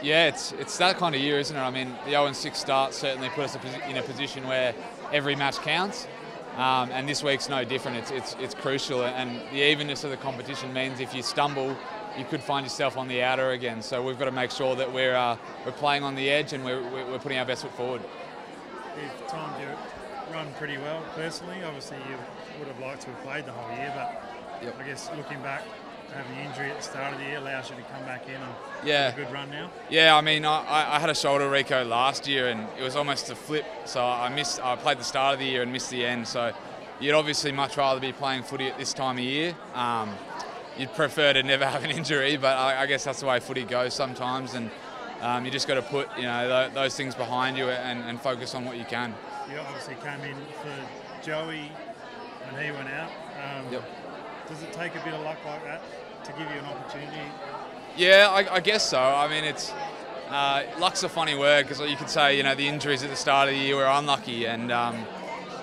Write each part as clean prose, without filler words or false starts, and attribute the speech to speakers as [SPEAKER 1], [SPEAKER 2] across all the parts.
[SPEAKER 1] Yeah, it's that kind of year, isn't it? I mean, the 0-6 start certainly put us in a position where every match counts, and this week's no different. It's crucial, and the evenness of the competition means if you stumble, you could find yourself on the outer again. So we've got to make sure that we're playing on the edge and we're putting our best foot forward.
[SPEAKER 2] You've timed your run pretty well personally. Obviously, you would have liked to have played the whole year, but
[SPEAKER 1] Yep.
[SPEAKER 2] I guess looking back, having the injury at the start of the year allows you to come back in and
[SPEAKER 1] Yeah.
[SPEAKER 2] have a good run now.
[SPEAKER 1] Yeah, I mean, I had a shoulder reco last year and it was almost a flip. So I played the start of the year and missed the end. So you'd obviously much rather be playing footy at this time of year. You'd prefer to never have an injury, but I guess that's the way footy goes sometimes. And you just got to put those things behind you and focus on what you can.
[SPEAKER 2] You obviously came in for Joey when he went out.
[SPEAKER 1] Yep.
[SPEAKER 2] Does it take a bit of luck like that to give you an opportunity?
[SPEAKER 1] Yeah, I guess so. I mean, it's luck's a funny word because you could say the injuries at the start of the year were unlucky, and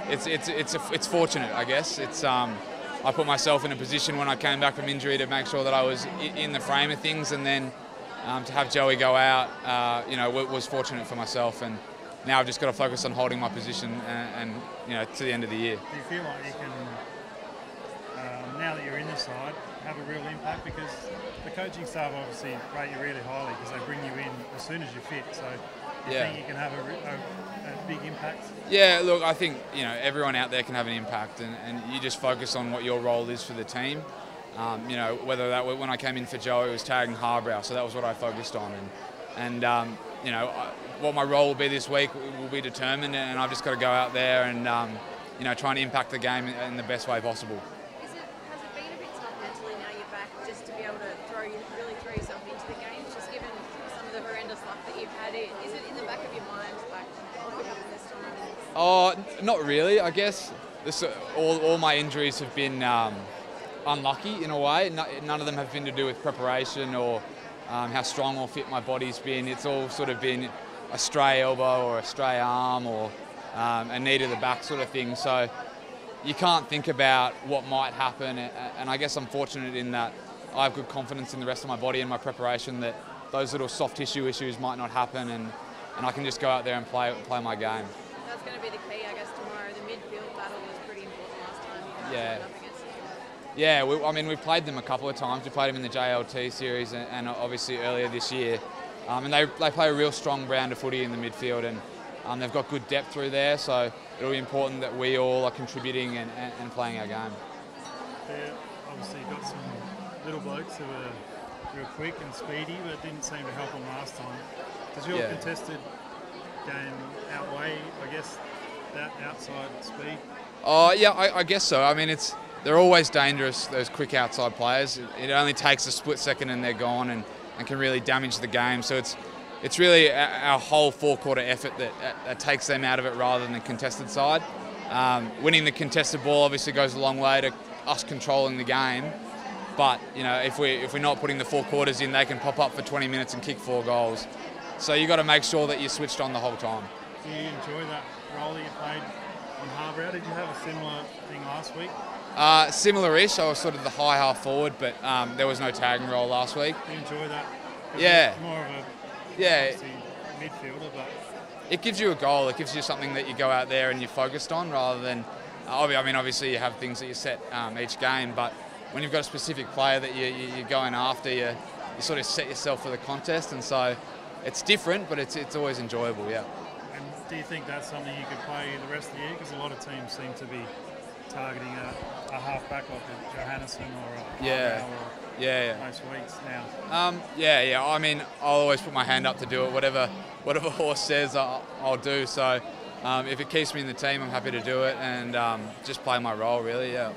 [SPEAKER 1] it's fortunate, I guess. I put myself in a position when I came back from injury to make sure that I was in the frame of things, and then to have Joey go out, was fortunate for myself. And now I've just got to focus on holding my position and to the end of the year.
[SPEAKER 2] Do you feel like you can, now that you're in the side, have a real impact? Because the coaching staff obviously rate you really highly because they bring you in as soon as you're fit. So you think you can have a big impact? Yeah,
[SPEAKER 1] look, I think everyone out there can have an impact, and you just focus on what your role is for the team. Whether that when I came in for Joey, it was tagging Harbrow, so that was what I focused on, and what my role will be this week will be determined, and I've just got to go out there and try and impact the game in the best way possible.
[SPEAKER 3] Has it been a bit tough mentally now you're back, just to be able to really throw yourself into the game, just given some of the horrendous luck that you've had? Is it in the back of your mind, like, what could happen this time?
[SPEAKER 1] Oh, not really. I guess all my injuries have been unlucky in a way. None of them have been to do with preparation or how strong or fit my body's been. It's all sort of been a stray elbow or a stray arm or a knee to the back sort of thing. So you can't think about what might happen, and I guess I'm fortunate in that I have good confidence in the rest of my body and my preparation that those little soft tissue issues might not happen, and I can just go out there and play my game.
[SPEAKER 3] That's going to be the key, I guess, tomorrow. The midfield battle was pretty important last time.
[SPEAKER 1] Yeah.
[SPEAKER 3] Up against them.
[SPEAKER 1] Yeah, we've played them a couple of times. We played them in the JLT series and obviously earlier this year. And they play a real strong brand of footy in the midfield, and they've got good depth through there, so it'll be important that we all are contributing and playing our game.
[SPEAKER 2] Yeah, obviously you've got some little blokes who are quick and speedy, but it didn't seem to help them last time. Does your contested game outweigh, I guess, that outside speed?
[SPEAKER 1] Oh, yeah, I guess so. I mean, they're always dangerous, those quick outside players. It only takes a split second and they're gone and can really damage the game. So it's really our whole four-quarter effort that takes them out of it rather than the contested side. Winning the contested ball obviously goes a long way to us controlling the game. But if we're not putting the 4 quarters in, they can pop up for 20 minutes and kick 4 goals. So you've got to make sure that you're switched on the whole time.
[SPEAKER 2] Do you enjoy that role that you played on Harbrow? Did you have a similar thing last week?
[SPEAKER 1] Similar-ish. I was sort of the high half forward, but there was no tagging role last week.
[SPEAKER 2] Do you enjoy that?
[SPEAKER 1] Yeah.
[SPEAKER 2] It's more of a midfielder, but
[SPEAKER 1] it gives you a goal. It gives you something that you go out there and you're focused on, rather than. Obviously you have things that you set each game, but when you've got a specific player that you're going after, you sort of set yourself for the contest, and so it's different, but it's always enjoyable. Yeah.
[SPEAKER 2] And do you think that's something you could play the rest of the year? Because a lot of teams seem to be targeting a half-back like a Johannesson or a Harbrow most weeks now.
[SPEAKER 1] I mean, I'll always put my hand up to do it. Whatever horse says, I'll do. So if it keeps me in the team, I'm happy to do it and just play my role, really, yeah.